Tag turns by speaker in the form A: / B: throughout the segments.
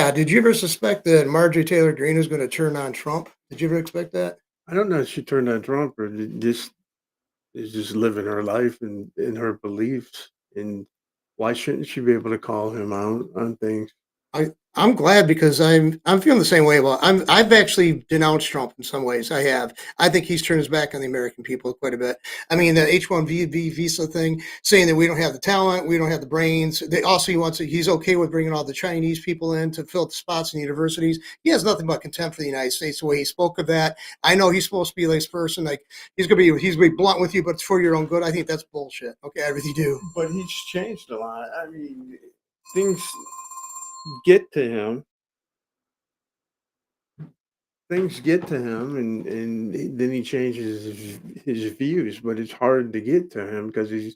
A: Yeah, did you ever suspect that Marjorie Taylor Greene was gonna turn on Trump? Did you ever expect that?
B: I don't know if she turned on Trump or just is just living her life and in her beliefs. And why shouldn't she be able to call him out on things?
A: I'm glad because I'm feeling the same way. Well, I've actually denounced Trump in some ways. I have. I think he's turned his back on the American people quite a bit. I mean, the H-1B visa thing, saying that we don't have the talent, we don't have the brains. They also he's okay with bringing all the Chinese people in to fill the spots in universities. He has nothing but contempt for the United States. The way he spoke of that, I know he's supposed to be this person. Like he's gonna be blunt with you, but it's for your own good. I think that's bullshit. Okay, I really do.
B: But he's changed a lot. I mean, things get to him. Things get to him, and then he changes his views. But it's hard to get to him because he's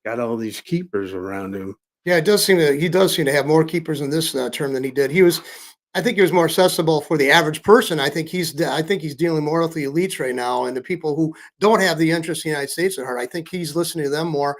B: got all these keepers around him.
A: Yeah, it does seem that he does seem to have more keepers in this term than he did. I think he was more accessible for the average person. I think he's dealing more with the elites right now and the people who don't have the interest of the United States at heart. I think he's listening to them more.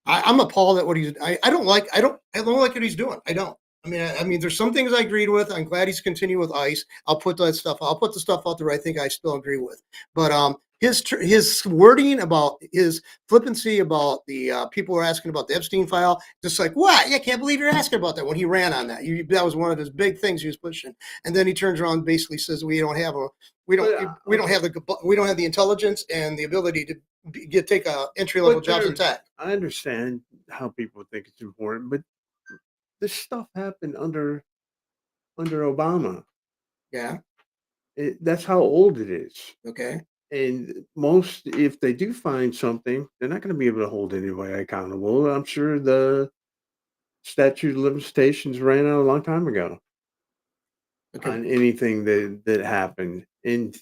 A: I'm appalled at what he's. I don't like what he's doing. I don't. I mean, there's some things I agreed with. I'm glad he's continuing with ICE. I'll put that stuff. I'll put the stuff out there I think I still agree with. But his wording about his flippancy about the people who are asking about the Epstein file, just like what? I can't believe you're asking about that when he ran on that. That was one of his big things he was pushing. And then he turns around and basically says we don't have the intelligence and the ability to take a entry level jobs in tech.
B: I understand how people think it's important, but this stuff happened under Obama.
A: Yeah.
B: That's how old it is.
A: Okay.
B: And most, if they do find something, they're not going to be able to hold anybody accountable. I'm sure the statute of limitations ran out a long time ago on
A: Okay.
B: anything that happened, and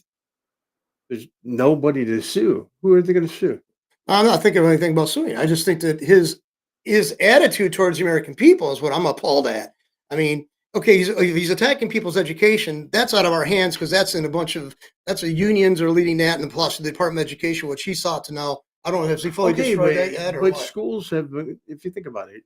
B: there's nobody to sue. Who are they going to sue?
A: I'm not thinking of anything about suing. I just think that his attitude towards the American people is what I'm appalled at. I mean, okay, he's attacking people's education. That's out of our hands because that's the unions are leading that, and plus the Department of Education, which he sought to know. I don't know if he fully
B: Okay,
A: destroyed that yet or
B: but
A: what.
B: schools have, if you think about it,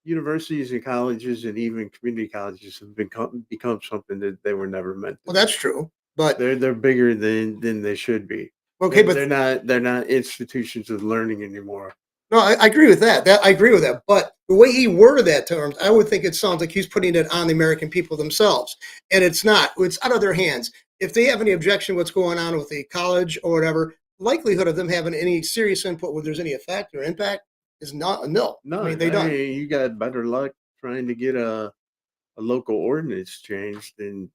B: universities and colleges and even community colleges have become something that they were never meant to
A: Well,
B: be.
A: that's true, but
B: They're bigger than they should be.
A: okay, but
B: They're not institutions of learning anymore.
A: no, I agree with that. I agree with that. But the way he worded that terms, I would think it sounds like he's putting it on the American people themselves, and it's not. It's out of their hands. If they have any objection, what's going on with the college or whatever, likelihood of them having any serious input, whether there's any effect or impact, is not nil.
B: No,
A: I mean, they don't.
B: you got better luck trying to get a local ordinance changed than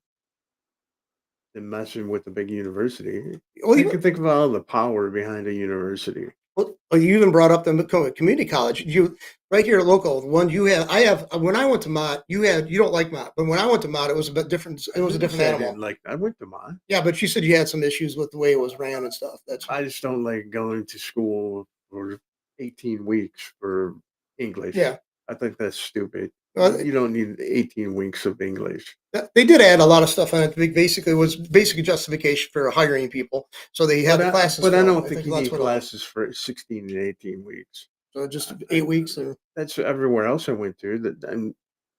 B: messing with a big university.
A: Well,
B: You can think of all the power behind a university.
A: you even brought up the community college. You right here, local one. You have. I have. When I went to Mott, you had. You don't like Mott, but when I went to Mott, it was a bit different. It was a different animal.
B: Like I went to mine.
A: Yeah, but you said you had some issues with the way it was ran and stuff. That's
B: I just don't like going to school for 18 weeks for English.
A: yeah.
B: I think that's stupid.
A: Well,
B: You don't need 18 weeks of English.
A: they did add a lot of stuff on it. Basically, it was basically justification for hiring people. So they had the classes.
B: But I
A: filled.
B: don't think you
A: that's
B: need
A: what it was.
B: classes for 16 and 18 weeks.
A: So just 8 weeks. Or
B: That's everywhere else I went to. And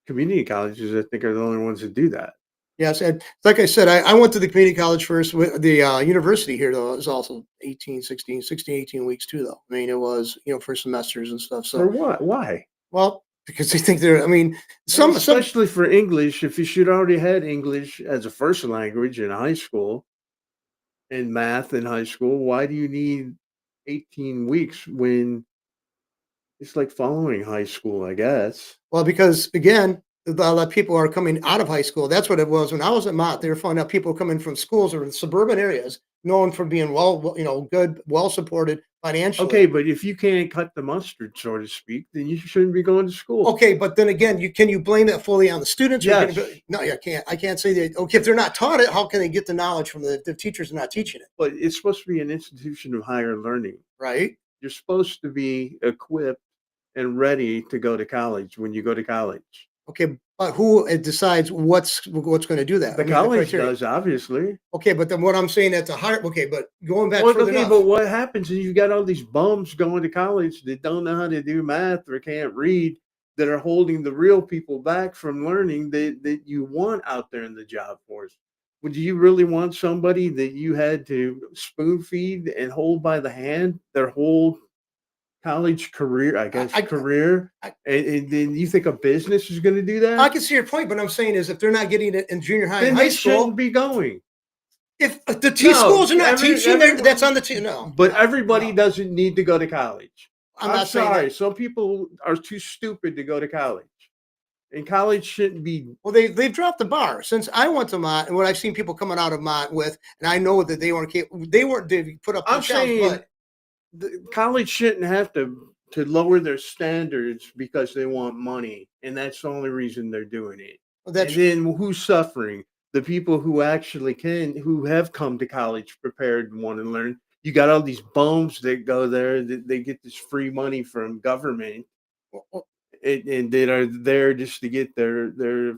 B: community colleges, I think, are the only ones that do that.
A: yes, and like I said, I went to the community college first. The university here though is also 16, 18 weeks too. Though I mean, it was for semesters and stuff.
B: For
A: So
B: what? Why?
A: well, because they think they're. I mean, some
B: Especially for English, if you should already had English as a first language in high school and math in high school, why do you need 18 weeks when it's like following high school, I guess?
A: well because again. A lot of people are coming out of high school. That's what it was when I was at Mott. They were finding out people coming from schools or suburban areas, known for being good, well supported financially.
B: Okay, but if you can't cut the mustard, so to speak, then you shouldn't be going to school.
A: Okay, but then again, can you blame that fully on the students?
B: Yes.
A: No, I can't. I can't say that. Okay, if they're not taught it, how can they get the knowledge from the teachers are not teaching it?
B: But it's supposed to be an institution of higher learning.
A: Right.
B: You're supposed to be equipped and ready to go to college when you go to college.
A: Okay, but who decides what's going to do that?
B: The college does, obviously.
A: Okay, but then what I'm saying at the higher. Okay, but going back.
B: Well, okay, but what happens is you've got all these bums going to college that don't know how to do math or can't read. that are holding the real people back from learning that you want out there in the job force. Would you really want somebody that you had to spoon feed and hold by the hand their whole college career, I guess,
A: I,
B: career,
A: I,
B: and then you think a business is gonna do
A: I
B: that?
A: can see your point, but I'm saying is if they're not getting it in junior high and
B: Then
A: high
B: they shouldn't
A: school,
B: be going.
A: if the
B: No,
A: schools are not teaching, that's on the no,
B: but
A: no,
B: everybody
A: no.
B: doesn't need to go to college.
A: I'm
B: I'm
A: not saying
B: sorry,
A: that.
B: some people are too stupid to go to college, and college shouldn't be.
A: Well, they've dropped the bar since I went to Mott, and what I've seen people coming out of Mott with, and I know that they put up
B: I'm
A: themselves,
B: saying
A: but
B: the college shouldn't have to lower their standards because they want money, and that's the only reason they're doing it. And
A: that's
B: then who's suffering? The people who actually who have come to college prepared and want to learn. You got all these bums that go there that they get this free money from government, and that are there just to get their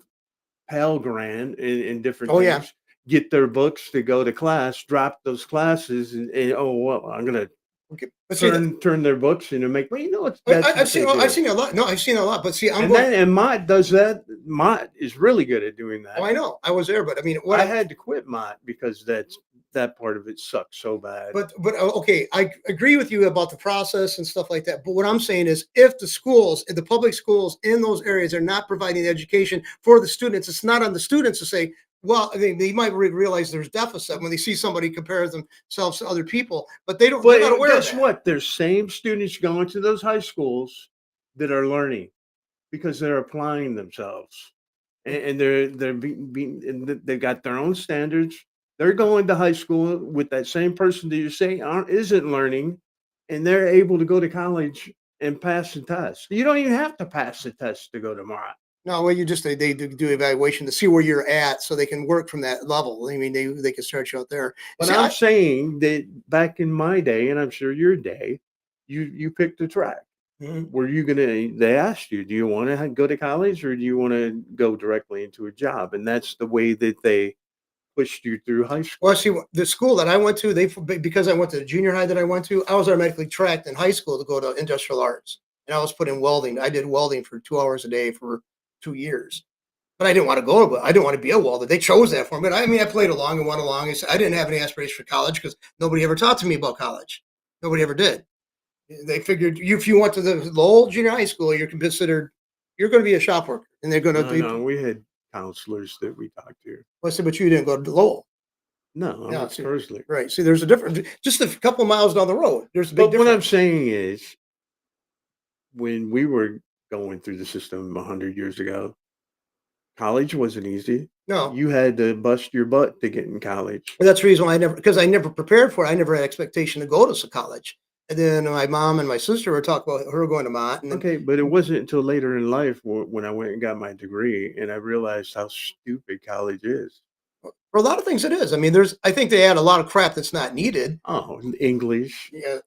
B: Pell Grant and different
A: oh yeah,
B: things, get their books to go to class, drop those classes, and oh well, I'm gonna
A: okay. But see,
B: turn their books in and make. Well, you know what? That's
A: I've
B: what
A: seen
B: they
A: I've
B: do.
A: seen a lot. No, I've seen a lot. But see, I'm
B: And
A: going.
B: then and Mott does that. Mott is really good at doing
A: Oh,
B: that.
A: I know, I was there, but I mean,
B: I had to quit Mott because that part of it sucks so bad.
A: but okay, I agree with you about the process and stuff like that. But what I'm saying is, if the schools, the public schools in those areas are not providing education for the students, it's not on the students to say, well, I mean, they might realize there's deficit when they see somebody compare themselves to other people, but they're not
B: But
A: aware of
B: guess
A: that.
B: what? There's same students going to those high schools that are learning because they're applying themselves. And they're being and they've got their own standards. They're going to high school with that same person that you say isn't learning, and they're able to go to college and pass the test. You don't even have to pass the test to go tomorrow.
A: No, well, you just they do evaluation to see where you're at, so they can work from that level. I mean, they can start you out there.
B: But
A: See,
B: I'm saying that back in my day, and I'm sure your day, you picked a track.
A: Mhm.
B: Were you gonna? They asked you, do you want to go to college or do you want to go directly into a job? And that's the way that they pushed you through high
A: Well,
B: school.
A: see, the school that I went to, because I went to the junior high that I went to, I was automatically tracked in high school to go to industrial arts, and I was put in welding. I did welding for 2 hours a day for 2 years, but I didn't want to go. But I didn't want to be a welder. They chose that for me. But I mean, I played along and went along. I didn't have any aspirations for college because nobody ever talked to me about college. Nobody ever did. They figured if you went to the Lowell junior high school, you're considered you're going to be a shop worker, and they're going
B: No,
A: to.
B: no, we had counselors that we talked to.
A: I said, but you didn't go to Lowell.
B: No, I
A: Yeah,
B: went to
A: see,
B: Kersley.
A: right. See, there's a difference. Just a couple miles down the road. There's a big
B: But what I'm
A: difference.
B: saying is, when we were going through the system 100 years ago, college wasn't easy.
A: No,
B: You had to bust your butt to get in college.
A: but that's the reason why because I never prepared for it. I never had expectation to go to college. And then my mom and my sister were talking about her going to Mott, and then
B: Okay, but it wasn't until later in life when I went and got my degree and I realized how stupid college is.
A: for a lot of things it is. I mean, I think they add a lot of crap that's not needed.
B: Oh, English.
A: Yeah.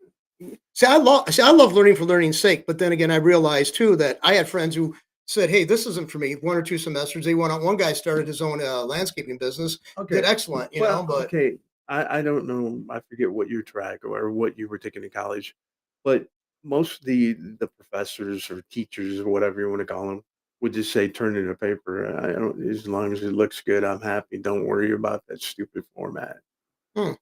A: I love learning for learning's sake, but then again, I realized too that I had friends who said, "Hey, this isn't for me." 1 or 2 semesters, they went on. One guy started his own landscaping business, did
B: Okay.
A: excellent,
B: Well,
A: but
B: okay. I don't know. I forget what your track or what you were taking in college, but most of the professors or teachers or whatever you want to call them would just say, "Turn in a paper. I don't. As long as it looks good, I'm happy. Don't worry about that stupid format."
A: hmm.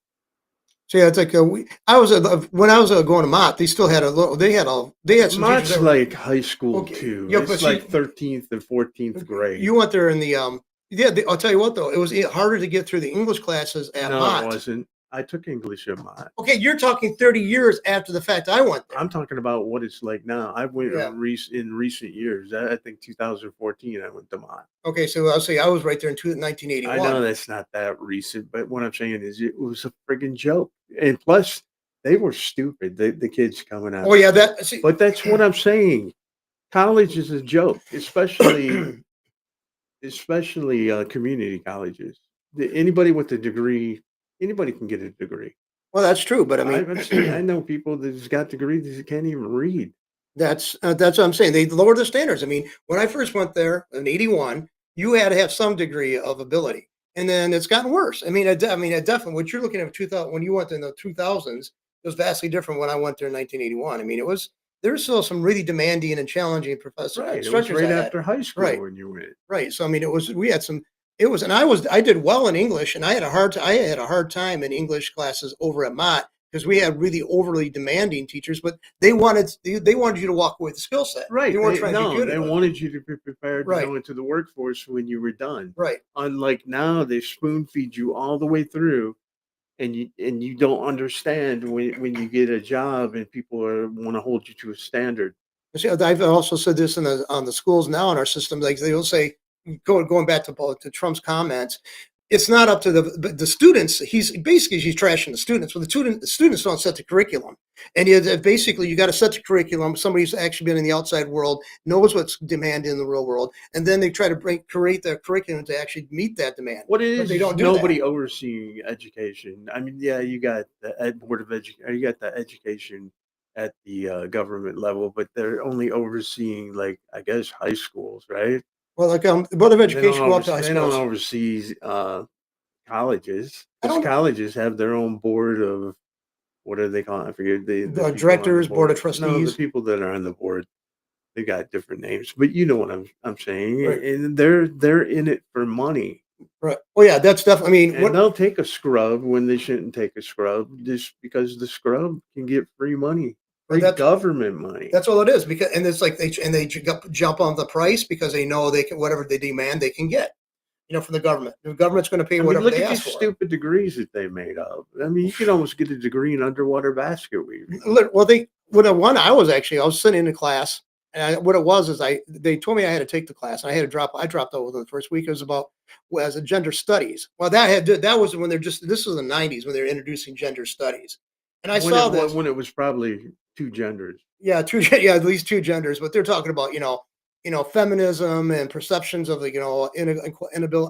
A: So yeah, it's like I was when I was going to Mott, they still had a little. They had some teachers
B: Much
A: that were
B: like high school
A: okay.
B: too.
A: Yeah, but
B: It's
A: see,
B: like 13th and 14th grade.
A: you went there in the yeah. I'll tell you what though, it was harder to get through the English classes at
B: No, it
A: Mott.
B: wasn't. I took English in mine.
A: Okay, you're talking 30 years after the fact. I went there.
B: I'm talking about what it's like now. I went
A: Yeah.
B: in recent years. I think 2014. I went to mine.
A: Okay, so I'll say I was right there in
B: I know
A: 1981.
B: that's not that recent, but what I'm saying is it was a friggin' joke. And plus, they were stupid. The kids coming out
A: Oh
B: of
A: yeah,
B: school.
A: that see.
B: But that's what I'm saying. College is a joke, especially community colleges. Anybody with a degree, anybody can get a degree.
A: Well, that's true, but I mean,
B: I know people that's got degrees that can't even read.
A: that's what I'm saying. They lowered the standards. I mean, when I first went there in '81, you had to have some degree of ability, and then it's gotten worse. I mean, it definitely. What you're looking at 2000 when you went in the 2000s, it was vastly different when I went there in 1981. I mean, there's still some really demanding and challenging professor
B: Right. It was
A: instructors
B: right
A: I had.
B: after high school
A: Right.
B: when you went.
A: Right. So I mean, we had some. It was, and I did well in English, and I had a hard time in English classes over at Mott because we had really overly demanding teachers, but they wanted you to walk away with a skill set. They
B: Right.
A: weren't trying to get good
B: They
A: at it.
B: wanted you to be prepared to
A: Right.
B: go into the workforce when you were done.
A: Right.
B: Unlike now, they spoon feed you all the way through, and you don't understand when you get a job and people are want to hold you to a standard.
A: See, I've also said this in the schools now in our system. Like they will say, going back to Trump's comments, it's not up to the students. He's trashing the students. Well, the students don't set the curriculum, and basically you got to set the curriculum. Somebody who's actually been in the outside world knows what's demanded in the real world, and then they try to create the curriculum to actually meet that demand.
B: What it
A: But they
B: is
A: don't do that.
B: nobody overseeing education. I mean, yeah, you got the board of education, you got the education at the government level, but they're only overseeing, like, I guess, high schools, right?
A: Well, like the Board of Education go up to high
B: They don't
A: schools.
B: oversee colleges,
A: I
B: because
A: don't
B: colleges have their own board of, what do they call it? I forget the
A: the
B: people on the
A: directors, board of
B: board. No, the
A: trustees.
B: people that are on the board, they got different names, but you know what I'm saying.
A: Right.
B: And they're in it for money.
A: Right. Oh yeah, that's definitely. I mean,
B: And
A: what
B: they'll take a scrub when they shouldn't take a scrub just because the scrub can get free money,
A: well,
B: free government money.
A: that's all it is. Because and it's like they jump on the price because they know they can whatever they demand they can get. From the government. The government's going to pay
B: I mean,
A: whatever
B: look
A: they
B: at these
A: ask for.
B: stupid degrees that they made up. I mean, you could almost get a degree in underwater basket weaving.
A: Well, they with a one I was sitting in a class, and what it was is they told me I had to take the class, and I had to drop. I dropped out within the first week. It was about as a gender studies. Well, that was when they're just this was the '90s when they were introducing gender studies, and I saw this.
B: When it was probably two genders.
A: Yeah, two. Yeah, at least two genders, but they're talking about feminism and perceptions of the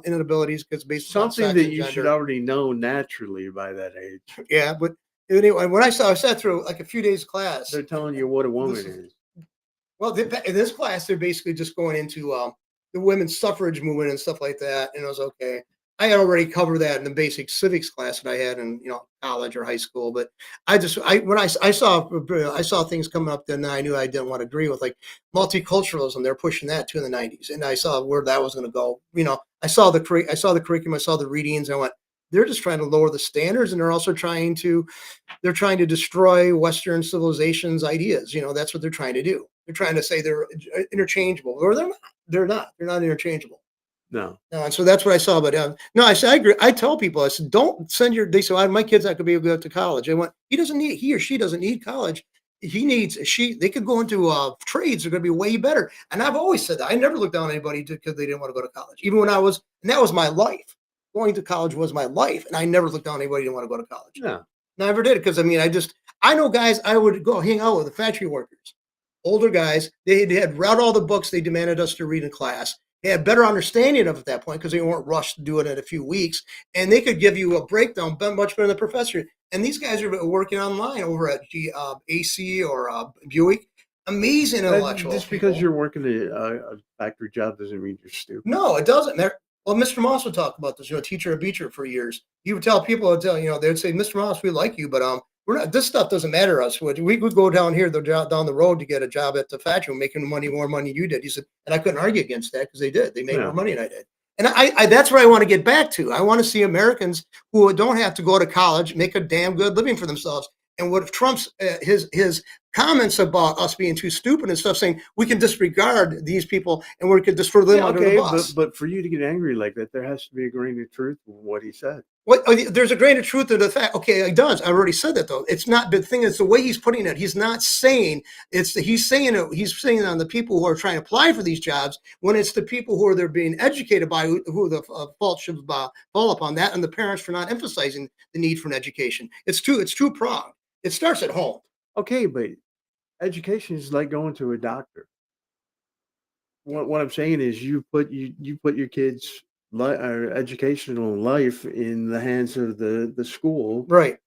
A: inabilities because based upon
B: Something
A: sex
B: that
A: and
B: you should
A: gender.
B: already know naturally by that age.
A: Yeah, but anyway, I sat through like a few days class.
B: They're telling you what a
A: This
B: woman
A: is
B: is.
A: well, in this class, they're basically just going into the women's suffrage movement and stuff like that. And I was okay. I had already covered that in the basic civics class that I had in college or high school. But I saw things coming up then I knew I didn't want to agree with like multiculturalism. They're pushing that too in the '90s, and I saw where that was going to go. I saw the curriculum, I saw the readings. And I went, they're just trying to lower the standards, and they're trying to destroy Western civilization's ideas. That's what they're trying to do. They're trying to say they're interchangeable, or they're not. They're not. They're not interchangeable.
B: No.
A: No, and so that's what I saw. But no, I said I agree. I tell people, I said, don't send your. They said, my kid's not going to be able to go to college. I went, he or she doesn't need college. They could go into trades. They're going to be way better. And I've always said that. I never looked down on anybody because they didn't want to go to college. Even when and that was my life. Going to college was my life, and I never looked down on anybody who didn't want to go to college.
B: No.
A: Never did because I mean I know guys I would go hang out with the factory workers, older guys. They had read all the books they demanded us to read in class. They had better understanding of it at that point because they weren't rushed to do it in a few weeks, and they could give you a breakdown much better than the professor. And these guys are working online over at AC or Buick. Amazing intellectual
B: Just because
A: people.
B: you're working a factory job doesn't mean you're stupid.
A: No, it doesn't. Well, Mr. Moss would talk about this. Teacher and beacher for years. He would tell people, they'd say, "Mr. Moss, we like you, but we're not. This stuff doesn't matter to us. We would go down here, down the road to get a job at the factory, making more money than you did." He said, and I couldn't argue against that because they did. They made more
B: Yeah.
A: money than I did. And I that's where I want to get back to. I want to see Americans who don't have to go to college make a damn good living for themselves. And what if Trump's his comments about us being too stupid and stuff, saying we can disregard these people and we could just throw them
B: Yeah,
A: under the
B: okay,
A: bus.
B: but for you to get angry like that, there has to be a grain of truth in what he said.
A: There's a grain of truth to the fact. Okay, it does. I already said that though. It's not the thing. It's the way he's putting it. He's not saying he's saying it. He's saying it on the people who are trying to apply for these jobs when it's the people who are they're being educated by who the fault should fall upon that and the parents for not emphasizing the need for an education. It's too pronged. It starts at home.
B: Okay, but education is like going to a doctor. What I'm saying is you put your kids' educational life in the hands of the school,
A: Right.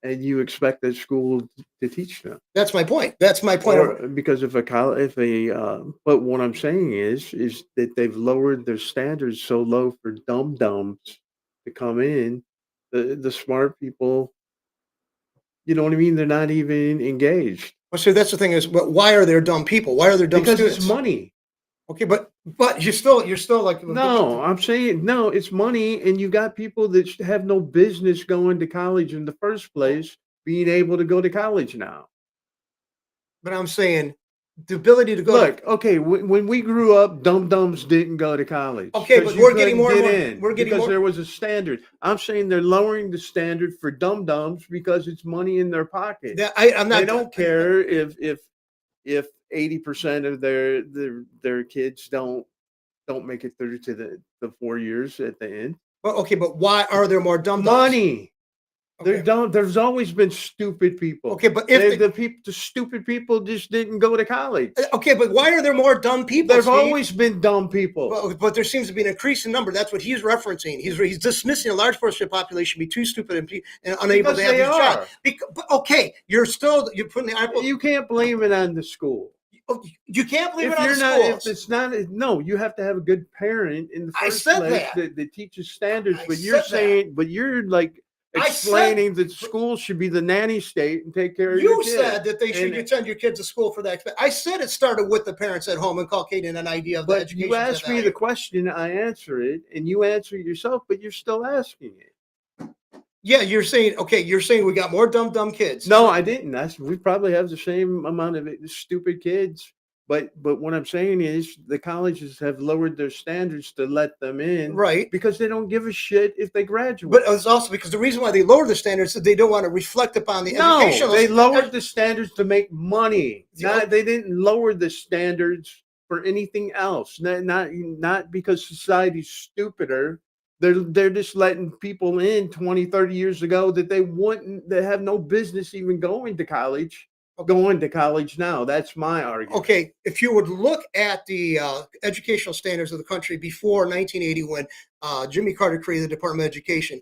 B: and you expect that school to teach them.
A: That's my point. That's my point.
B: Or because if a college, if a but what I'm saying is that they've lowered their standards so low for dum dums to come in. The smart people, you know what I mean? They're not even engaged.
A: Well, so that's the thing is, but why are there dumb people? Why are there dumb
B: Because
A: students?
B: it's money.
A: Okay, but you're still like
B: No, I'm saying no, it's money, and you got people that have no business going to college in the first place, being able to go to college now.
A: but I'm saying the ability to go to
B: Look, okay, when we grew up, dum-dums didn't go to college
A: okay,
B: because
A: but
B: you
A: we're getting
B: couldn't
A: more and
B: get
A: more.
B: in
A: We're getting
B: because
A: more.
B: there was a standard. I'm saying they're lowering the standard for dum-dums because it's money in their pocket.
A: That I'm
B: They
A: not.
B: don't care if 80% of their kids don't make it through to the 4 years at the end.
A: Well, okay, but why are there more dum dums?
B: Money. There
A: Okay,
B: don't there's always been stupid people.
A: okay, but if
B: The stupid people just didn't go to college.
A: okay, but why are there more dumb people,
B: There've
A: Steve?
B: always been dumb people.
A: But there seems to be an increasing number. That's what he's referencing. He's dismissing a large portion of the population be too stupid and unable
B: Because
A: to have
B: they
A: these jobs.
B: are.
A: But okay, you're putting the apple.
B: You can't blame it on the school.
A: You can't blame
B: If
A: it on the
B: you're not, if
A: schools.
B: it's not, no, you have to have a good parent in the
A: I
B: first
A: said
B: place
A: that.
B: that teaches standards.
A: I
B: But you're
A: said that.
B: saying, but you're like
A: I
B: explaining
A: said
B: that schools should be the nanny state and take care of your
A: you
B: kids.
A: said that they should
B: And
A: send your kids to school for that. I said it started with the parents at home inculcating an idea of the
B: but
A: education.
B: you asked me the question, I answer it, and you answer it yourself, but you're still asking it.
A: Yeah, you're saying okay. You're saying we got more dumb kids.
B: No, I didn't. We probably have the same amount of stupid kids. But what I'm saying is the colleges have lowered their standards to let them in,
A: Right.
B: because they don't give a shit if they graduate.
A: But it's also because the reason why they lower the standards is they don't want to reflect upon the
B: No,
A: educational.
B: they lowered the standards to make money.
A: The-
B: They didn't lower the standards for anything else. Not because society's stupider. They're just letting people in 20, 30 years ago that they have no business even going to college. Going to college now. That's my argument.
A: Okay, if you would look at the educational standards of the country before 1980, when Jimmy Carter created the Department of Education,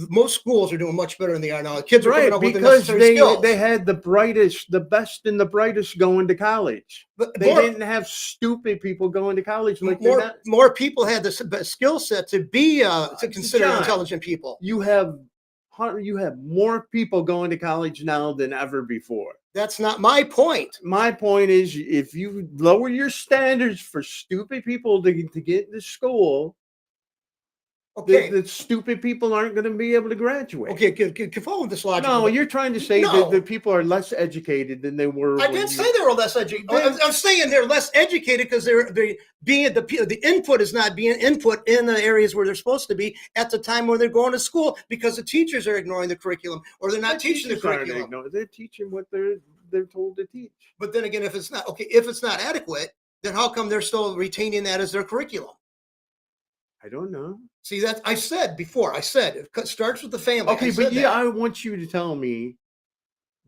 A: most schools are doing much better than they are now. Kids are coming
B: Right,
A: up with the
B: because
A: necessary skills.
B: they had the best and the brightest going to college.
A: But
B: They didn't have stupid people going to college like they're not.
A: more people had the skill set to be to consider
B: John,
A: intelligent people.
B: You have more people going to college now than ever before.
A: That's not my point.
B: My point is, if you lower your standards for stupid people to get into school,
A: Okay.
B: the stupid people aren't going to be able to graduate.
A: Okay, can follow this logic.
B: No, you're trying to say
A: No.
B: that people are less educated than they were.
A: I didn't say they were less educated. I'm saying they're less educated because the input is not being input in the areas where they're supposed to be at the time when they're going to school because the teachers are ignoring the curriculum or they're not teaching the curriculum.
B: They're teaching what they're told to teach.
A: But then again, if it's not adequate, then how come they're still retaining that as their curriculum?
B: I don't know.
A: See, that I said before. I said it starts with the family.
B: Okay, but I want you to tell me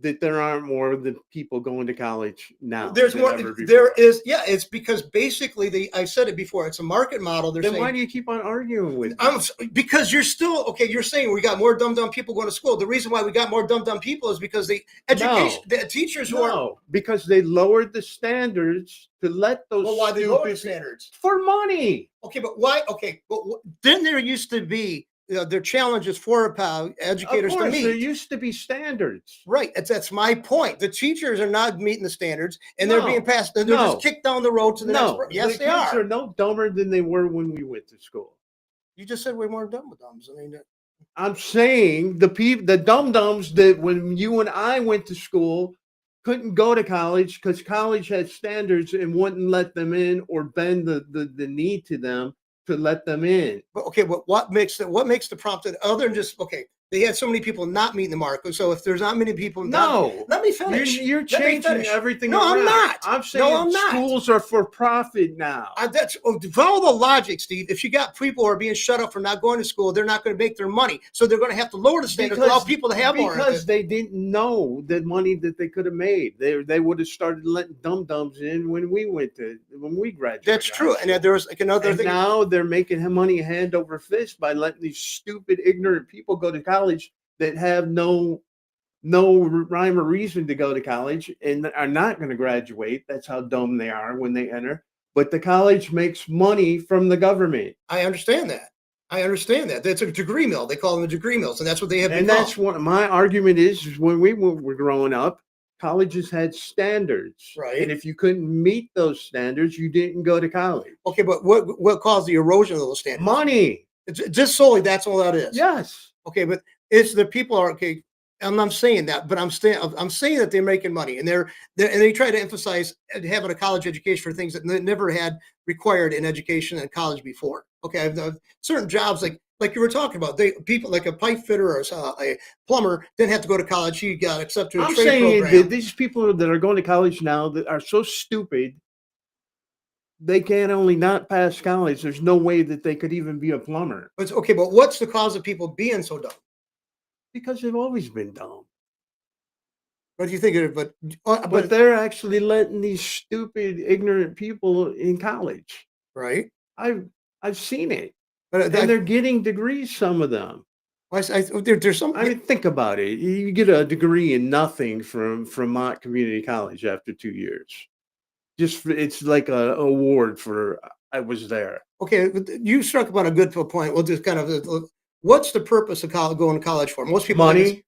B: that there aren't more of the people going to college now.
A: There's more. There is. Yeah, it's because basically I said it before. It's a market model.
B: Then why do you keep on arguing with me?
A: Because you're still okay. You're saying we got more dumb people going to school. The reason why we got more dumb people is because the education, the teachers who are
B: because they lowered the standards to let those.
A: Well, why they lowered the standards?
B: For money.
A: Okay, but why? Okay, but then there used to be. Their challenges for educators to meet.
B: There used to be standards.
A: Right. That's my point. The teachers are not meeting the standards and they're being passed. They're just kicked down the road to the next. Yes, they are.
B: They're no dumber than they were when we went to school.
A: You just said we're more dumb with dumbs. I mean,
B: I'm saying the dum-dums that when you and I went to school couldn't go to college because college had standards and wouldn't let them in or bend the knee to them to let them in.
A: But okay, but what makes the prompt other than just they had so many people not meeting the mark. So if there's not many people, let me finish.
B: You're changing everything.
A: No,
B: around.
A: I'm not.
B: I'm saying schools are for profit now.
A: Follow the logic, Steve. If you got people who are being shut up for not going to school, they're not going to make their money. So they're going to have to lower the standards to allow people to have more.
B: Because they didn't know the money that they could have made. They would have started letting dum-dums in when we graduated.
A: That's true. And there's another thing.
B: Now they're making money hand over fist by letting these stupid, ignorant people go to college that have no rhyme or reason to go to college and are not going to graduate. That's how dumb they are when they enter. But the college makes money from the government.
A: I understand that. That's a degree mill. They call them the degree mills, and that's what they have.
B: And that's what my argument is when we were growing up. colleges had standards, and
A: Right.
B: if you couldn't meet those standards, you didn't go to college.
A: Okay, but what caused the erosion of those standards?
B: Money.
A: It's just solely that's all that is.
B: Yes.
A: Okay, but it's the people are okay. I'm not saying that, but I'm saying that they're making money and and they try to emphasize having a college education for things that they never had required in education and college before. Okay, I've done certain jobs like you were talking about. They people like a pipe fitter or a plumber didn't have to go to college. He got accepted to a
B: I'm
A: trade
B: saying that
A: program.
B: these people that are going to college now that are so stupid, they can't only not pass college. There's no way that they could even be a plumber
A: But okay, but what's the cause of people being so dumb?
B: because they've always been dumb.
A: What do you think of it?
B: But they're actually letting these stupid, ignorant people in college.
A: right.
B: I've I've seen it,
A: But
B: and they're getting degrees. Some of them.
A: there's some.
B: I mean, think about it. You get a degree in nothing from Mott Community College after 2 years. It's like a award for I was there.
A: Okay, but you struck upon a good point. We'll just kind of what's the purpose of going to college for? Most people think it's.
B: Money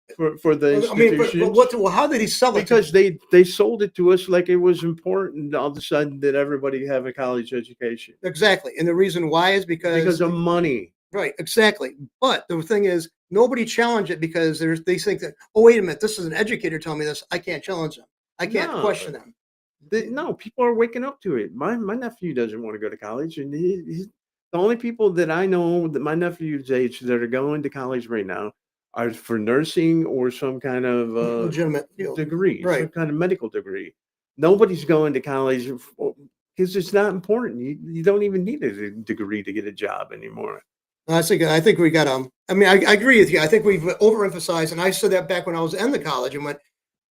B: for the
A: Well, I mean, but
B: institutions.
A: what? Well, how did he sell it?
B: Because they sold it to us like it was important all of a sudden that everybody have a college education
A: Exactly, and the reason why is
B: because
A: because
B: of money.
A: right, exactly. But the thing is, nobody challenged it because they think that oh wait a minute, this is an educator telling me this. I can't challenge them. I can't question
B: No,
A: them.
B: no, people are waking up to it. My nephew doesn't want to go to college, and the only people that I know that my nephew's age that are going to college right now are for nursing or some kind of
A: Legitimate field,
B: degree, some
A: right?
B: kind of medical degree. Nobody's going to college because it's not important. You don't even need a degree to get a job anymore.
A: I think we got I mean, I agree with you. I think we've overemphasized, and I said that back when I was in the college and went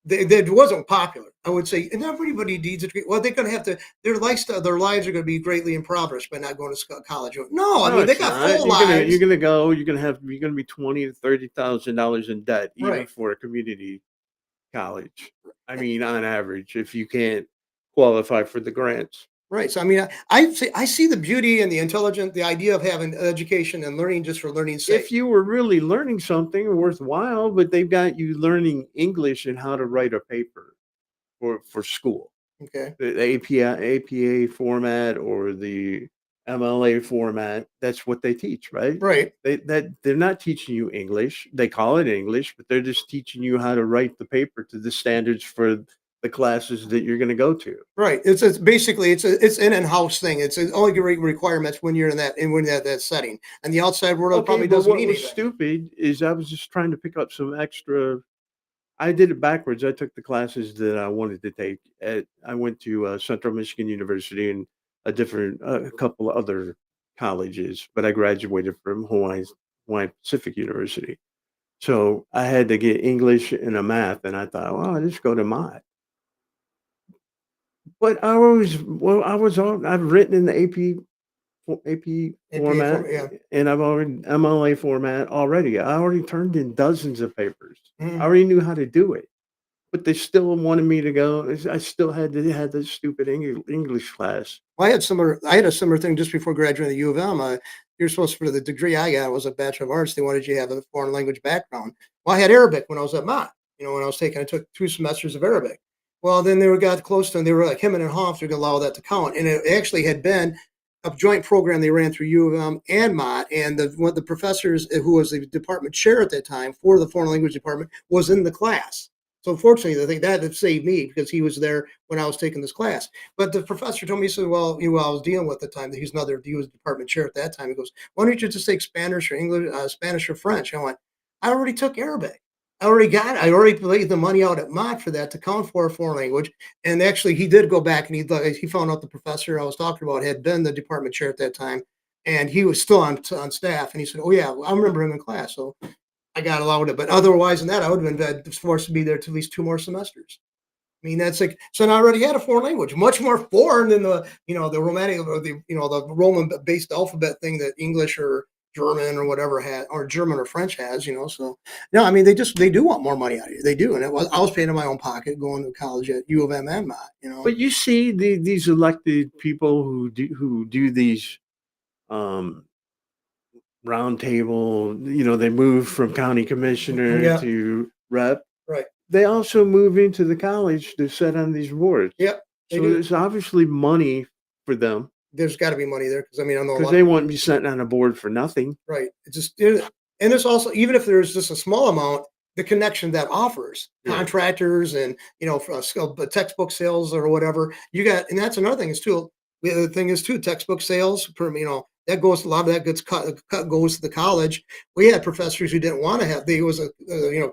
A: that wasn't popular. I would say, and everybody needs a degree. Well, they're going to have to. Their lifestyle, their lives are going to be greatly impoverished by not going to college. No, I
B: No,
A: mean they
B: it's
A: got
B: not.
A: full lives.
B: You're gonna be $20,000 to $30,000 in debt, even
A: Right.
B: for a community college. I mean, on average, if you can't qualify for the grants.
A: Right. So I mean, I see the beauty and the intelligent, the idea of having education and learning just for learning's
B: If
A: sake.
B: you were really learning something worthwhile, but they've got you learning English and how to write a paper for school.
A: Okay.
B: The APA format or the MLA format, that's what they teach, right?
A: Right.
B: They're not teaching you English. They call it English, but they're just teaching you how to write the paper to the standards for the classes that you're going to go to.
A: Right. It's basically it's an in-house thing. It's only requirements when you're in that setting, and the outside world
B: Okay,
A: probably
B: but
A: doesn't
B: what
A: mean
B: was
A: anything.
B: stupid is I was just trying to pick up some extra. I did it backwards. I took the classes that I wanted to take. I went to Central Michigan University and a couple of other colleges, but I graduated from Hawaii Pacific University. So I had to get English and a math, and I thought, well, I'll just go to Mott. But I've written in the AP
A: APA
B: format,
A: form, yeah.
B: and I've already MLA format already. I already turned in dozens of papers. I
A: Mhm.
B: already knew how to do it. But they still wanted me to go. I still had to have this stupid English class.
A: Well, I had a similar thing just before graduating the U of M. You're supposed for the degree I got was a Bachelor of Arts. They wanted you to have a foreign language background. Well, I had Arabic when I was at Mott. When I took 2 semesters of Arabic. Well, then got close to, and they were like him and Hoff, they're going to allow that to count. And it actually had been a joint program they ran through U of M and Mott. And one of the professors who was the department chair at that time for the foreign language department was in the class. So fortunately, I think that saved me because he was there when I was taking this class. But the professor told me, he said, well, I was dealing with at the time, he was department chair at that time. He goes, why don't you just take Spanish or English, Spanish or French? I went, I already took Arabic. I already paid the money out at Mott for that to count for a foreign language. And actually, he did go back and he found out the professor I was talking about had been the department chair at that time. And he was still on staff. And he said, oh, yeah, I remember him in class. So I got allowed it. But otherwise than that, I would have been forced to be there to at least 2 more semesters. I mean, that's like so. I already had a foreign language, much more foreign than the Romantic or the Roman based alphabet thing that English or German or whatever had, or German or French has. So no, I mean they do want more money out of you. They do, and I was paying in my own pocket going to college at U of M and Mott.
B: But you see these elected people who do these um, round table. They move from county commissioner
A: Yeah,
B: to rep.
A: right.
B: they also move into the college to sit on these boards.
A: Yep, they
B: So
A: do.
B: there's obviously money for them
A: There's got to be money there because I mean I know a
B: because
A: lot.
B: they won't be sitting on a board for nothing.
A: Right. And it's also even if there's just a small amount, the connection that offers
B: Yeah.
A: contractors and for textbook sales or whatever you got, and that's another thing is too. The other thing is too textbook sales. That goes a lot of that gets cut goes to the college. We had professors who didn't want to have they was a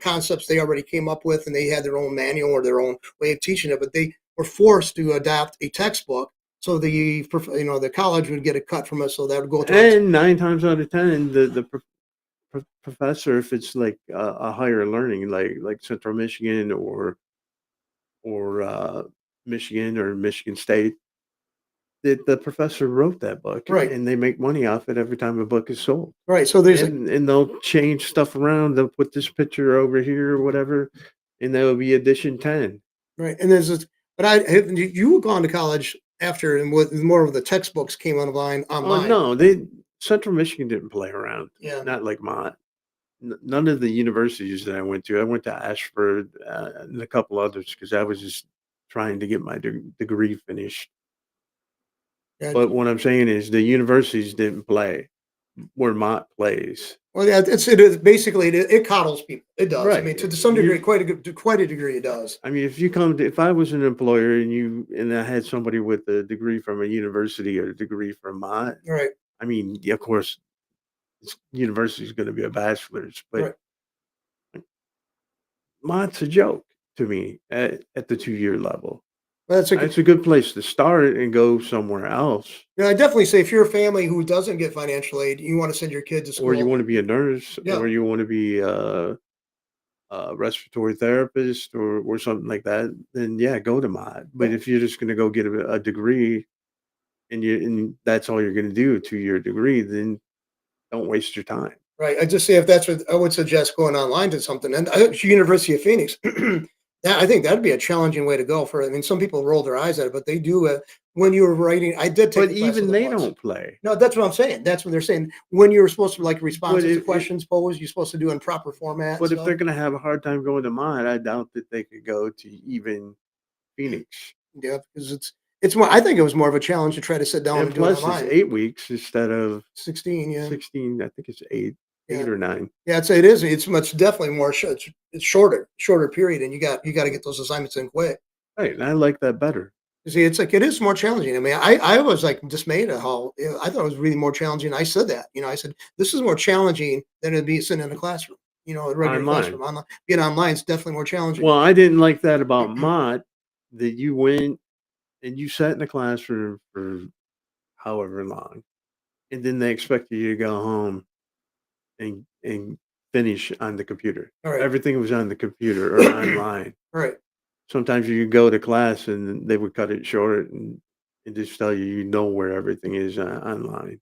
A: concepts they already came up with and they had their own manual or their own way of teaching it, but they were forced to adopt a textbook. So the college would get a cut from it, so that would go towards.
B: And 9 times out of 10, the professor, if it's like a higher learning, like Central Michigan or Michigan or Michigan State, the professor wrote that book,
A: Right.
B: and they make money off it every time a book is sold.
A: Right, so there's a
B: And they'll change stuff around. They'll put this picture over here or whatever, and that'll be edition 10.
A: right, and there's this, but I have you were gone to college after and with more of the textbooks came
B: Oh
A: online.
B: no, they Central Michigan didn't play around,
A: Yeah,
B: not like Mott. None of the universities that I went to Ashford and a couple others because I was just trying to get my degree finished.
A: yeah.
B: But what I'm saying is the universities didn't play where Mott plays.
A: Well, yeah, it is basically it coddles people. It does. I
B: Right.
A: mean, to some degree, to quite a degree, it does.
B: I mean, if I was an employer and I had somebody with a degree from a university or a degree from Mott,
A: Right,
B: I mean, yeah, of course, university is going to be a bachelor's, but
A: right.
B: Mott's a joke to me at the 2 year level.
A: Well, that's a good.
B: It's a good place to start and go somewhere else,
A: Yeah, I definitely say if you're a family who doesn't get financial aid, you want to send your kid to
B: or you
A: school.
B: want to be a nurse,
A: Yeah,
B: or you want to be a respiratory therapist, or something like that. Then yeah, go to Mott. But
A: yeah,
B: if you're just going to go get a degree and that's all you're going to do, a 2 year degree, then don't waste your time.
A: right. I just say if that's what I would suggest going online to something, and I think University of Phoenix. I think that'd be a challenging way to go for. I mean, some people roll their eyes at it, but they do. When you were writing, I did take
B: But
A: a class
B: even
A: with it
B: they
A: once.
B: don't play.
A: No, that's what I'm saying. That's what they're saying. When you're supposed to like
B: But
A: responses to questions posed, you're supposed to do in proper format and
B: if
A: stuff.
B: they're going to have a hard time going to Mott, I doubt that they could go to even Phoenix.
A: Yeah, because it's more. I think it was more of a challenge to try to sit down
B: And
A: and do it
B: plus, it's
A: online.
B: 8 weeks instead of
A: 16, yeah,
B: 16. I think it's eight
A: yeah,
B: or 9.
A: yeah. I'd say it is. It's much definitely more. It's shorter period, and you got to get those assignments in quick.
B: Right, and I like that better.
A: You see, it's like it is more challenging. I mean, I was like dismayed at how I thought it was really more challenging. I said that, I said this is more challenging than it'd be sitting in a classroom, a regular
B: Online.
A: classroom. Online, being online is definitely more challenging.
B: Well, I didn't like that about Mott, that you went and you sat in the classroom for however long, and then they expected you to go home and finish on the computer.
A: All right,
B: Everything was on the computer or online.
A: all right.
B: Sometimes you could go to class and they would cut it short and just tell you where everything is online.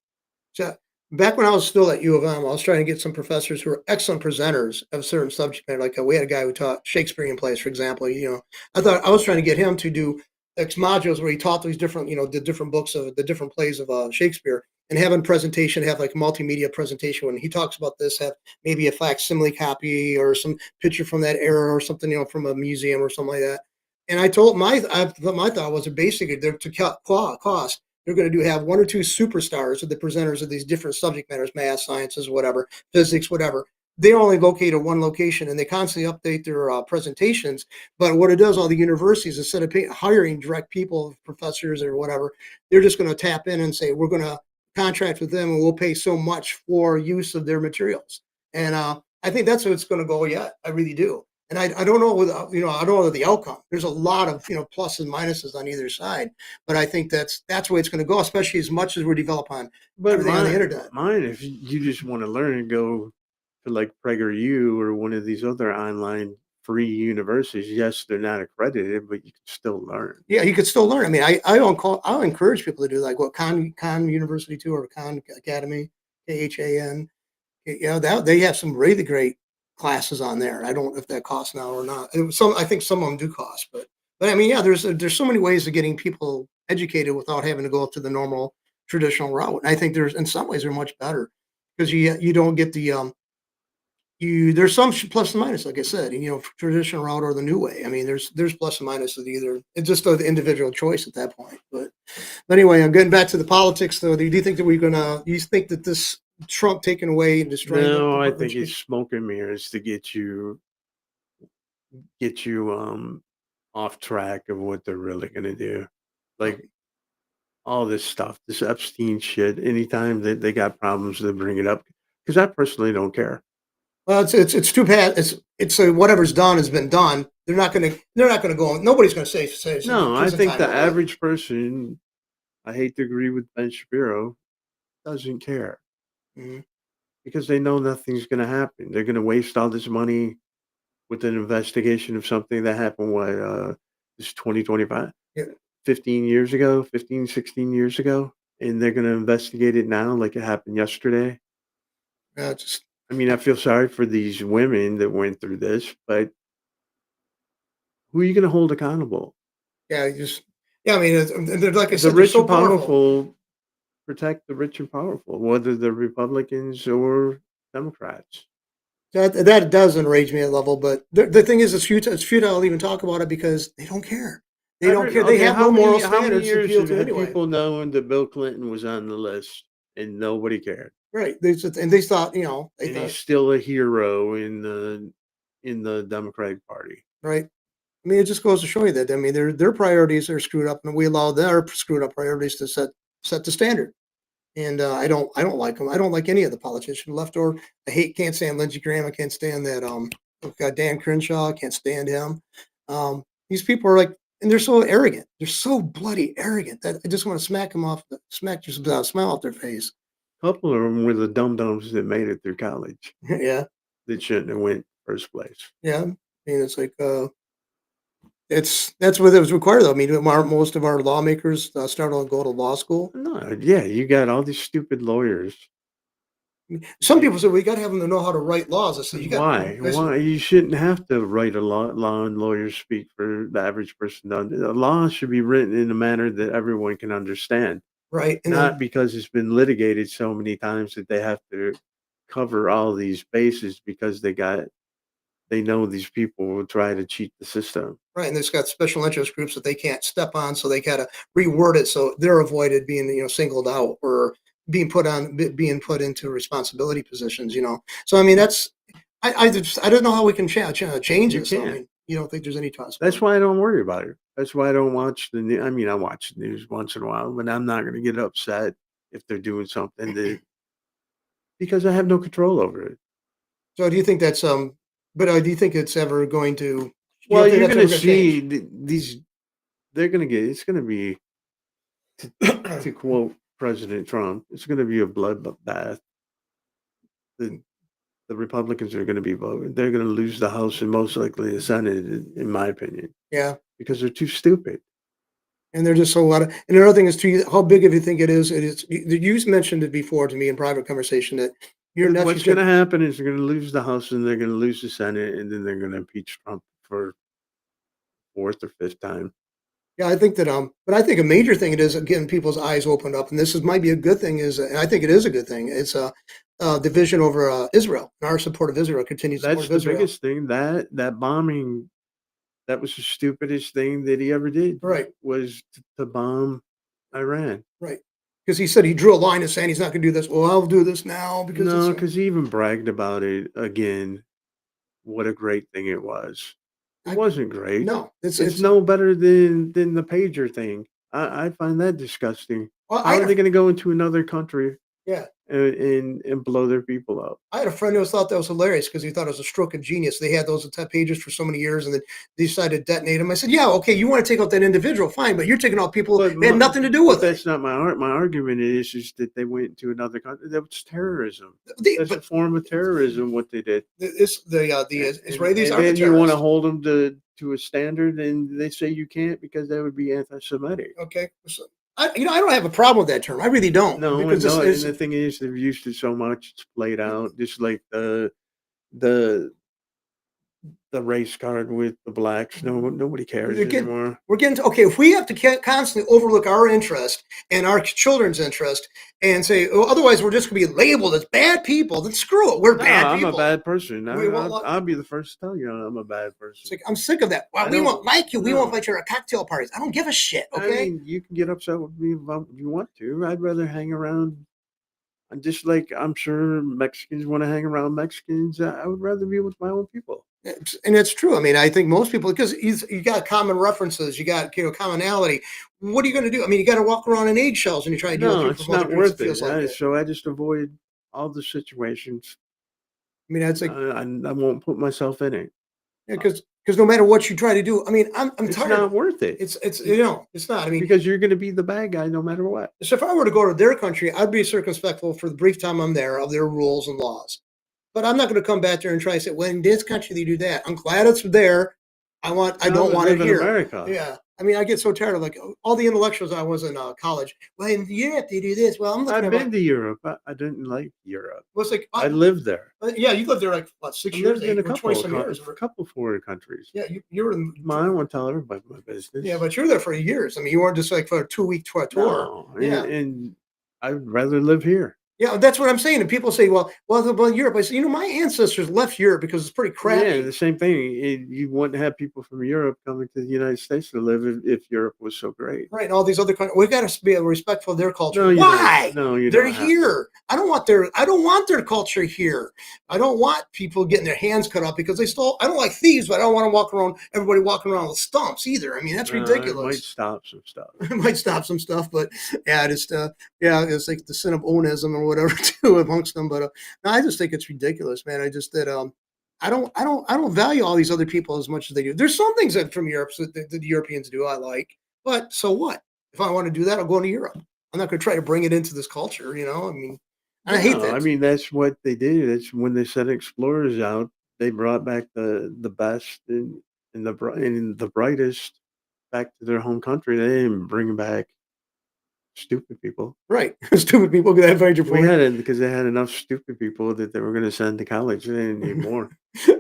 A: So back when I was still at U of M, I was trying to get some professors who were excellent presenters of a certain subject matter. Like we had a guy who taught Shakespearean plays, for example. I thought I was trying to get him to do X modules where he taught these different, the different books of the different plays of Shakespeare, and having presentation, have like multimedia presentation when he talks about this, have maybe a facsimile copy or some picture from that era or something, from a museum or something like that. And my thought was that basically they're to cut cost they're going to have one or two superstars of the presenters of these different subject matters, math, sciences, whatever, physics, whatever. They only locate at one location and they constantly update their presentations. But what it does, all the universities, instead of hiring direct people, professors or whatever, they're just going to tap in and say, we're going to contract with them and we'll pay so much for use of their materials. And I think that's what it's going to go yet. I really do. And I don't know I don't know the outcome. There's a lot of pluses and minuses on either side, but I think that's the way it's going to go, especially as much as we're developing
B: But
A: everything on the internet.
B: if you just want to learn, go to like PragerU or one of these other online free universities. Yes, they're not accredited, but you can still learn.
A: Yeah, you could still learn. I mean, I'll encourage people to do like what Khan University too, or Khan Academy, KHAN. That they have some really great classes on there. I don't know if that costs now or not. I think some of them do cost, but I mean, yeah, there's so many ways of getting people educated without having to go through the normal traditional route. And I think there's in some ways they're much better because you don't get the there's some plus and minus, like I said, traditional route or the new way. I mean, there's plus and minus of either. It's just the individual choice at that point. But anyway, I'm getting back to the politics though. Do you think that you think that this Trump taking away and destroying the
B: No, I
A: Department of
B: think it's
A: Education?
B: smoke and mirrors to get you off track of what they're really gonna do.
A: Oh,
B: Like all this stuff, this Epstein shit, anytime that they got problems, they bring it up. Because I personally don't care.
A: well, it's too bad. It's whatever's done has been done. They're not gonna go. Nobody's gonna say
B: No, I
A: prison
B: think
A: time
B: the
A: or what.
B: average person, I hate to agree with Ben Shapiro, doesn't care
A: Mhm.
B: because they know nothing's gonna happen. They're gonna waste all this money with an investigation of something that happened, what, this 2025?
A: Yeah,
B: 15 years ago, 15, 16 years ago, and they're gonna investigate it now like it happened yesterday.
A: just
B: I mean, I feel sorry for these women that went through this, but who are you gonna hold accountable?
A: yeah, yeah. I mean, like I
B: The
A: said, they're
B: rich
A: so
B: and
A: powerful.
B: powerful protect the rich and powerful, whether they're Republicans or Democrats.
A: That does enrage me at level, but the thing is, it's futile. It's futile to even talk about it because they don't care. They don't care. They
B: Okay,
A: have no moral
B: how many
A: standards to
B: years
A: appeal to
B: have
A: anyway.
B: people known that Bill Clinton was on the list and nobody cared?
A: Right? They thought, they
B: And he's
A: thought,
B: still a hero in the Democratic Party.
A: right? I mean, it just goes to show you that. I mean, their priorities are screwed up, and we allow their screwed up priorities to set the standard. And I don't like them. I don't like any of the politicians, left or can't stand Lindsey Graham. I can't stand that. Dan Crenshaw. I can't stand him. These people are like, and they're so arrogant. They're so bloody arrogant that I just want to smack them off, smack just smile off their face.
B: A couple of them were the dum dums that made it through college
A: Yeah,
B: that shouldn't have went first place.
A: yeah. I mean, it's like that's what it was required though. I mean, most of our lawmakers start to go to law school.
B: No, yeah, you got all these stupid lawyers.
A: Some people say we got to have them to know how to write laws. I say you got.
B: Why?
A: I said,
B: Why? You shouldn't have to write a law and lawyers speak for the average person. The law should be written in a manner that everyone can understand,
A: right, and
B: not
A: then
B: because it's been litigated so many times that they have to cover all these bases because they know these people will try to cheat the system.
A: right, and it's got special interest groups that they can't step on, so they gotta reword it so they're avoided being, singled out or being put into responsibility positions, So I mean, I don't know how we can change
B: You
A: this. So, I
B: can't.
A: mean, you don't think there's any
B: That's
A: possibility?
B: why I don't worry about it. That's why I don't watch the news. I mean, I watch the news once in a while, but I'm not going to get upset if they're doing something that because I have no control over it.
A: So do you think that's but do you think it's ever going to? You
B: Well,
A: don't think
B: you're
A: that's
B: going
A: ever
B: to
A: going to
B: see
A: change?
B: these. They're going to get. It's going to be to quote President Trump. It's going to be a bloodbath. The the Republicans are going to be voting. They're going to lose the House and most likely the Senate, in my opinion,
A: Yeah,
B: because they're too stupid.
A: and they're just so out of. And another thing is, too, how big of you think it is? It is. You mentioned it before to me in private conversation that your
B: What's
A: nephew's
B: going
A: going.
B: to happen is they're going to lose the House and they're going to lose the Senate, and then they're going to impeach Trump for fourth or fifth time.
A: Yeah, I think that, but I think a major thing it is getting people's eyes opened up, and might be a good thing. And I think it is a good thing. It's division over Israel, and our support of Israel, continued support
B: That's
A: of
B: the
A: Israel.
B: biggest thing. That bombing, that was the stupidest thing that he ever did,
A: Right,
B: was to bomb Iran.
A: right. Because he said he drew a line and saying he's not going to do this. Well, I'll do this now because it's
B: No, because he even bragged about it again. What a great thing it was. It
A: I
B: wasn't great.
A: no,
B: It's
A: it's.
B: no better than the pager thing. I find that disgusting.
A: Well,
B: How are they going to go into another country
A: yeah.
B: and blow their people up?
A: I had a friend who thought that was hilarious because he thought it was a stroke of genius. They had those attack pages for so many years, and then they decided to detonate them. I said, "Yeah, okay, you want to take out that individual, fine, but you're taking out people
B: But
A: that had nothing to do
B: but
A: with it."
B: that's not my argument is that they went to another country. That's terrorism. That's a
A: But
B: form of terrorism. What they did,
A: the Israelis
B: and
A: are the
B: then you want to
A: terrorists.
B: hold them to a standard, and they say you can't because that would be anti-Semitic.
A: Okay, so I don't have a problem with that term. I really don't
B: No, and
A: because
B: no, and
A: it's
B: the thing is, they've used it so much, it's played out. Just like the the race card with the blacks. Nobody cares
A: We're getting
B: anymore.
A: we're getting to, okay, if we have to constantly overlook our interest and our children's interest and say, oh, otherwise we're just going to be labeled as bad people, then screw it. We're
B: No,
A: bad
B: I'm a
A: people.
B: bad person.
A: We won't.
B: I'll be the first to tell you I'm a bad
A: It's
B: person.
A: like I'm sick of that. Well,
B: I
A: we won't
B: don't.
A: like you. We won't
B: No.
A: invite you to cocktail parties. I don't give a shit.
B: I
A: Okay.
B: mean, you can get upset with me if you want to. I'd rather hang around. And just like I'm sure Mexicans want to hang around Mexicans, I would rather be with my own people.
A: And it's true. I mean, I think most people, because you got common references, you got commonality. What are you going to do? I mean, you got to walk around in eggshells when you try to deal with
B: No,
A: people
B: it's
A: from other
B: not
A: groups. It
B: worth it.
A: feels like it.
B: So I just avoid all the situations.
A: I mean, that's like
B: I won't put myself in it.
A: because no matter what you try to do, I mean, I'm
B: It's
A: tired.
B: not worth it
A: It's it's not. I mean,
B: because you're going to be the bad guy no matter what.
A: so if I were to go to their country, I'd be circumspectful for the brief time I'm there of their rules and laws. But I'm not going to come back there and try to say, well, in this country they do that. I'm glad it's there. I
B: I
A: don't
B: would
A: want it
B: live in
A: here.
B: America.
A: Yeah. I mean, I get so tired of like all the intellectuals I was in college. Well, in Europe they do this. Well, I'm looking
B: I've
A: at
B: been to Europe. I didn't like Europe.
A: what's like.
B: I lived there.
A: Yeah, you lived there like what,
B: I
A: 6 years,
B: lived in
A: 8
B: a
A: or 20 some years.
B: couple foreign countries.
A: Yeah, you were in.
B: I won't tell everybody my business.
A: Yeah, but you're there for years. I mean, you weren't just like for a 2 week tour.
B: No,
A: Yeah.
B: and I'd rather live here.
A: Yeah, that's what I'm saying. And people say, well, Europe. I say, my ancestors left Europe because it's pretty crappy.
B: Yeah, the same thing. You wouldn't have people from Europe coming to the United States to live if Europe was so great.
A: Right, and all these other countries. We got to be respectful of their culture.
B: No, you
A: Why?
B: don't. No, you
A: They're
B: don't have to.
A: here. I don't want their culture here. I don't want people getting their hands cut off because they stole. I don't like thieves, but I don't want to walk around. Everybody walking around with stumps either. I mean, that's
B: It might
A: ridiculous.
B: stop some stuff.
A: It might stop some stuff, but yeah, it's like the sin of onism or whatever too amongst them. But no, I just think it's ridiculous, man. I just that I don't value all these other people as much as they do. There's some things that from Europe that the Europeans do I like, but so what? If I want to do that, I'll go to Europe. I'm not going to try to bring it into this culture. I mean, I hate
B: No,
A: that.
B: I mean that's what they did. That's when they sent explorers out. They brought back the best and the brightest back to their home country. They didn't bring back stupid people.
A: Right, stupid people get that major
B: We
A: point.
B: had it because they had enough stupid people that they were going to send to college. They didn't need more.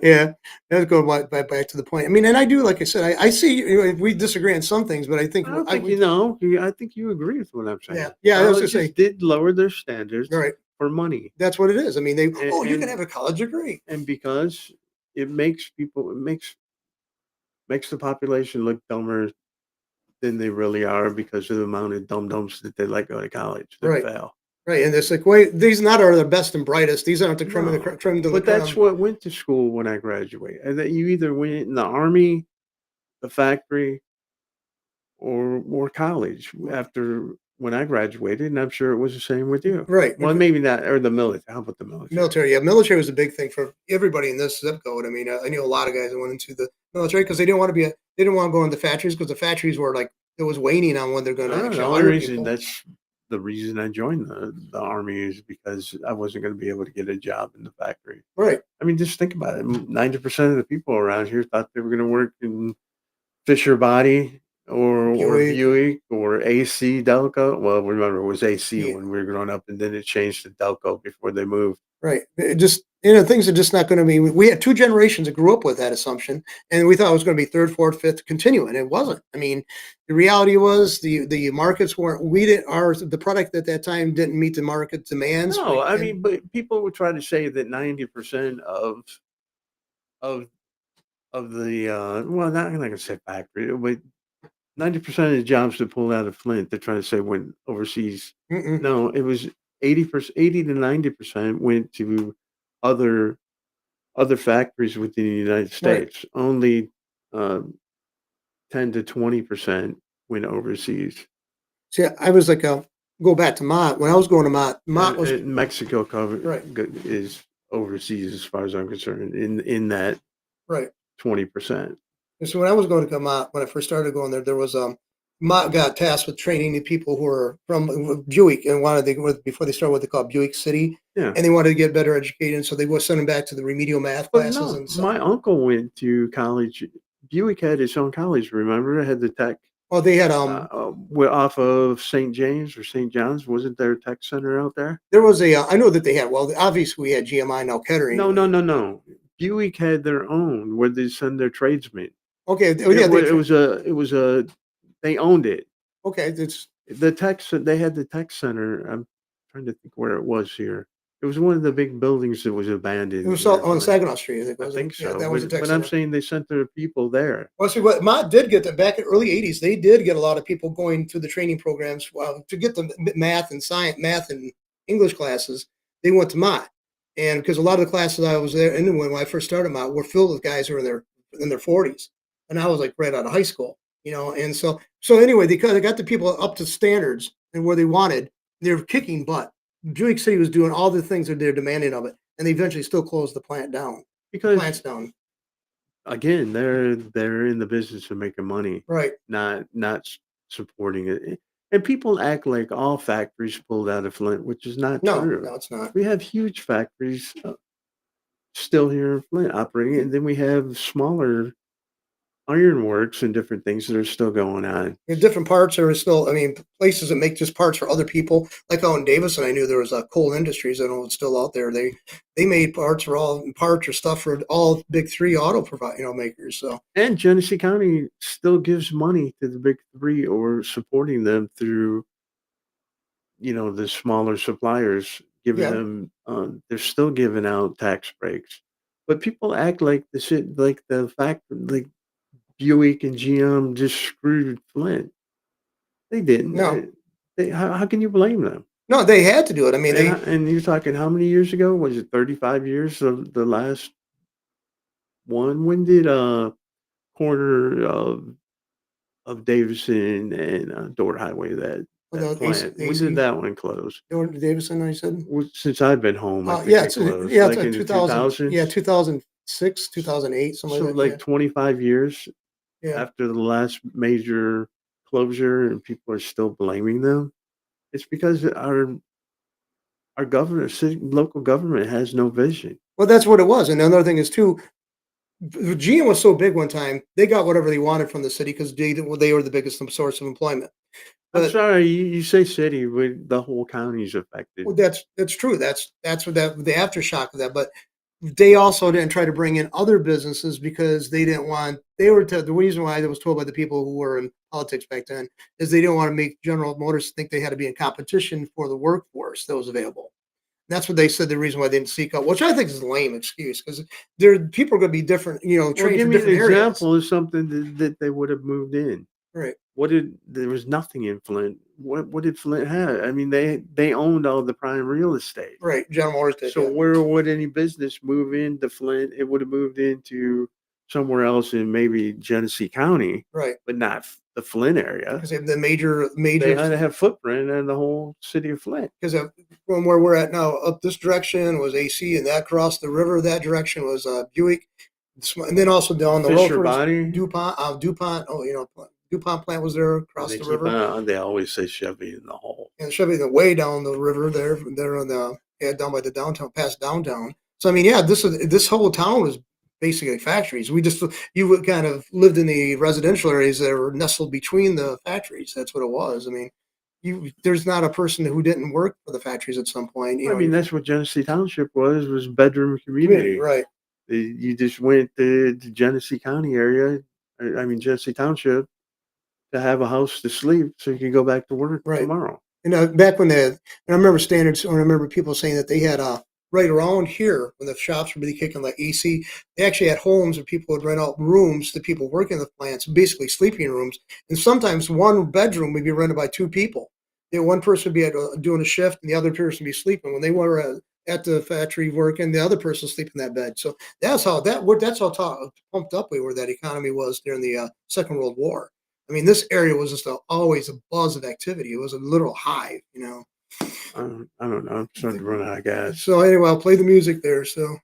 A: Yeah, let's go back to the point. I mean, and I do, like I said, I see we disagree on some things, but I think
B: I don't think you know. I think you agree with what I'm saying.
A: Yeah. I was
B: Colleges
A: just saying,
B: did lower their standards
A: right.
B: for money,
A: That's what it is. I mean, you
B: and
A: can have a college degree,
B: and because it makes the population look dumber than they really are because of the amount of dum dums that they let go to college that
A: right?
B: fail.
A: Right, and it's like, wait, these not are the best and brightest. These aren't the creme of the
B: No,
A: creme de la
B: but that's
A: creme.
B: what went to school when I graduated. And that you either went in the army, the factory, or college after when I graduated, and I'm sure it was the same with you.
A: Right.
B: Well, maybe not, or the military. How about the military?
A: Military, yeah, military was a big thing for everybody in this zip code. I mean, I knew a lot of guys that went into the military because they didn't want to they didn't want to go into the factories because the factories were like it was waning on when they're going to
B: The
A: actually
B: only
A: hire
B: reason
A: people.
B: that's the reason I joined the army is because I wasn't going to be able to get a job in the factory.
A: Right.
B: I mean, just think about it. 90% of the people around here thought they were going to work in Fisher Body or Buick or AC Delco. Well, remember it was AC when we were growing up, and then it changed to Delco before they moved.
A: Right. It just things are just not going to be. We had two generations that grew up with that assumption, and we thought it was going to be third, fourth, fifth, continuing. It wasn't. I mean, the reality was the markets weren't. We didn't. The product at that time didn't meet the market demands.
B: No, I mean, but people would try to say that 90% of the well, not I'm not gonna say factory, but 90% of the jobs that pulled out of Flint, they're trying to say went overseas.
A: Mm-mm.
B: No, it was 80%, 80 to 90% went to other factories within the United States. Right. Only 10 to 20% went overseas.
A: See, I was like, go back to Mott. When I was going to Mott was
B: Mexico covered
A: right.
B: Is overseas as far as I'm concerned in that
A: right
B: 20%.
A: So when I was going to Mott, when I first started going there was Mott got tasked with training the people who were from Buick and before they started what they call Buick City.
B: Yeah.
A: And they wanted to get better educated, so they would send them back to the remedial math classes.
B: No,
A: and stuff.
B: My uncle went to college. Buick had its own college. Remember, it had the tech.
A: Oh, they had
B: off of St. James or St. John's. Wasn't there a tech center out there?
A: There was I know that they had. Well, obviously we had GMI now Kettering.
B: No. Buick had their own where they send their tradesmen.
A: Okay, oh, yeah, they tra
B: It was a they owned it.
A: okay, it's
B: They had the tech center. I'm trying to think where it was here. It was one of the big buildings that was
A: it
B: abandoned
A: was so
B: here.
A: on Saginaw Street, I think,
B: I
A: wasn't it?
B: think
A: Yeah,
B: so,
A: that was a tech
B: but I'm
A: center.
B: saying they sent their people there.
A: Well, see, what Mott did get them back in early '80s. They did get a lot of people going to the training programs to get the math and science, math and English classes. They went to Mott, and because a lot of the classes I was there in when I first started Mott were filled with guys who were in their 40s, and I was like right out of high school, And so anyway, they got the people up to standards and where they wanted. They're kicking butt. Buick City was doing all the things that they're demanding of it, and they eventually still closed the plant down. The
B: Because
A: plant's down,
B: again, they're in the business of making money,
A: right?
B: not supporting it. And people act like all factories pulled out of Flint, which is not
A: No,
B: true.
A: no, it's not.
B: We have huge factories still here in Flint operating, and then we have smaller ironworks and different things that are still going on.
A: Different parts are still, I mean, places that make just parts for other people. Like out in Davis, and I knew there was Coal Industries. I know it's still out there. They made parts or stuff for all big three auto provide makers. So
B: And Genesee County still gives money to the big three or supporting them through, the smaller suppliers, giving
A: yeah,
B: them, they're still giving out tax breaks. But people act like the shit, like the fact, like Buick and GM just screwed Flint. They didn't.
A: no,
B: How can you blame them?
A: no, they had to do it. I mean, they
B: And you're talking how many years ago? Was it 35 years of the last one? When did corner of Davison and Dorr Highway that
A: the AC,
B: plant? When did that one close?
A: Davison, I said.
B: Since I've been home, I think
A: Yeah,
B: it closed,
A: yeah, it's
B: like in the
A: 2000, yeah,
B: 2000s.
A: 2006, 2008, something
B: So
A: like that.
B: like 25 years
A: Yeah, yeah.
B: after the last major closure, and people are still blaming them. It's because our government, local government, has no vision.
A: Well, that's what it was. And another thing is too, GM was so big one time, they got whatever they wanted from the city because they were the biggest source of employment.
B: I'm
A: But
B: sorry, you say city, but the whole county's affected.
A: well, that's true. That's what the aftershock of that. But they also didn't try to bring in other businesses because they didn't want. The reason why I was told by the people who were in politics back then is they didn't want to make General Motors think they had to be in competition for the workforce that was available. That's what they said. The reason why they didn't seek out, which I think is a lame excuse, because there people are going to be different,
B: Well,
A: trained
B: give
A: for
B: me an
A: different areas.
B: example of something that they would have moved in.
A: Right,
B: There was nothing in Flint. What did Flint have? I mean, they owned all the prime real estate.
A: right. General Motors did,
B: So
A: yeah,
B: where would any business move into Flint? It would have moved into somewhere else in maybe Genesee County,
A: right.
B: but not the Flint area.
A: Because they have the major
B: They
A: major
B: had to have footprint in the whole city of Flint.
A: because from where we're at now, up this direction was AC, and that across the river that direction was Buick, and then also down the road
B: Fisher
A: towards
B: Body,
A: DuPont. DuPont, oh, DuPont plant was there across
B: they
A: the
B: keep
A: river,
B: they always say Chevy in the hole.
A: and Chevy the way down the river there on the down by the downtown, past downtown. So I mean, yeah, this whole town was basically factories. You would kind of lived in the residential areas that were nestled between the factories. That's what it was. I mean, there's not a person who didn't work for the factories at some point.
B: I mean, that's what Genesee Township was bedroom
A: Community,
B: community.
A: right,
B: You just went to the Genesee County area, I mean Genesee Township, to have a house to sleep so you could go back to work
A: right.
B: tomorrow.
A: Back when and I remember standards, I remember people saying that they had right around here when the shops were really kicking like AC, they actually had homes where people would rent out rooms to people working in the plants, basically sleeping rooms. And sometimes one bedroom would be rented by two people. One person would be doing a shift and the other person would be sleeping. When they were at the factory working, the other person sleep in that bed. So that's how pumped up we were. That economy was during the Second World War. I mean, this area was just always a buzz of activity. It was a literal hive.
B: I don't know. I'm starting to run out of gas.
A: So anyway, I'll play the music there. So